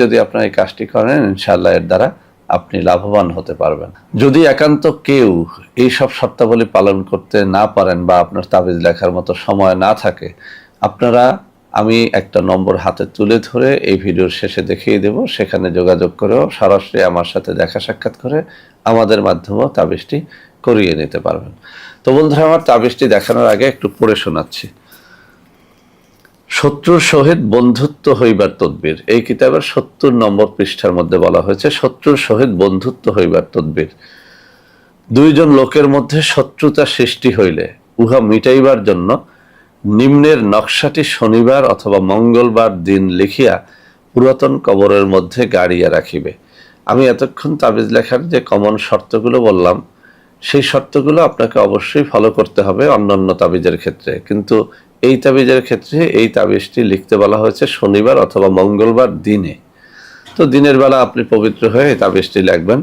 যদি আপনারা এই কাজটি করেন ইনশাআল্লাহ এর দ্বারা আপনি লাভবান হতে পারবেন। যদি একান্ত কেউ এই সব শর্তাবলী পালন করতে না পারেন বা আপনার তাবিজ লেখার মতো সময় না থাকে, আপনারা আমি একটা নম্বর হাতে তুলে ধরে এই ভিডিওর শেষে দেখিয়ে দেব, সেখানে যোগাযোগ করেও সরাসরি আমার সাথে দেখা সাক্ষাৎ করে আমাদের মাধ্যমেও তাবিজটি করিয়ে নিতে পারবেন। তো বন্ধুরা, আমার তাবিজটি দেখানোর আগে একটু পড়ে শোনাচ্ছি। শত্রুর সহিত বন্ধুত্ব হইবার তদবির, এই কিতাবের ৭০ নম্বর পৃষ্ঠার মধ্যে বলা হয়েছে শত্রুর সহিত বন্ধুত্ব হইবার তদবির। দুইজন লোকের মধ্যে শত্রুতা সৃষ্টি হইলে উহা মিটাইবার জন্য নিম্নের নকশাটি শনিবার অথবা মঙ্গলবার দিন লিখিয়া পুরাতন কবরের মধ্যে গাড়িয়া রাখিবে। আমি এতক্ষণ তাবিজ লেখার যে কমন শর্তগুলো বললাম, সেই শর্তগুলো আপনাকে অবশ্যই ফলো করতে হবে অন্যান্য তাবিজের ক্ষেত্রে, কিন্তু এই তাবিজের ক্ষেত্রে এই তাবিজটি লিখতে বলা হয়েছে শনিবার অথবা মঙ্গলবার দিনে। তো দিনের বেলা আপনি পবিত্র হয়ে এই তাবিজটি লিখবেন।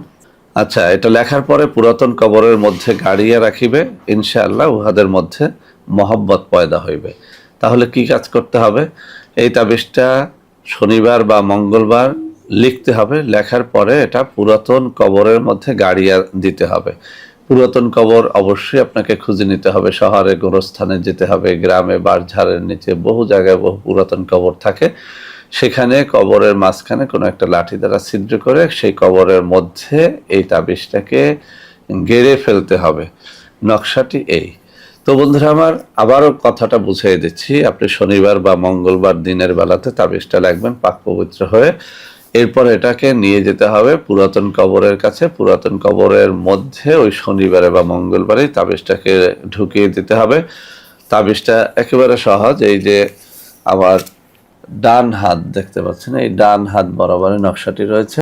আচ্ছা, এটা লেখার পরে পুরাতন কবরের মধ্যে গাড়িয়া রাখিবে, ইনশাআল্লাহ উহাদের মধ্যে মহব্বত পয়দা হইবে। তাহলে কি কাজ করতে হবে? এই তাবিজটা শনিবার বা মঙ্গলবার লিখতে হবে, লেখার পরে এটা পুরাতন কবরের মধ্যে গাড়িয়া দিতে হবে। পুরাতন কবর অবশ্যই আপনাকে খুঁজে নিতে হবে, শহরে গোরস্থানে যেতে হবে, গ্রামে বাঁশঝাড়ের নিচে বহু জায়গায় বহু পুরাতন কবর থাকে, সেখানে কবরের মাঝখানে কোনো একটা লাঠি দ্বারা ছিদ্র করে সেই কবরের মধ্যে এই তাবিজটাকে গেড়ে ফেলতে হবে। নকশাটি এই। তো বন্ধুরা আমার, আবারও কথাটা বুঝিয়ে দিচ্ছি। আপনি শনিবার বা মঙ্গলবার দিনের বেলাতে তাবিজটা লিখবেন পাক পবিত্র হয়ে। এরপর এটাকে নিয়ে যেতে হবে পুরাতন কবরের কাছে। পুরাতন কবরের মধ্যে ওই শনিবারে বা মঙ্গলবারে তাবিজটাকে ঢুকিয়ে দিতে হবে। তাবিজটা একেবারে সহজ। এই যে আমার ডান হাত দেখতে পাচ্ছেন, এই ডান হাত বরাবর নকশাটি রয়েছে।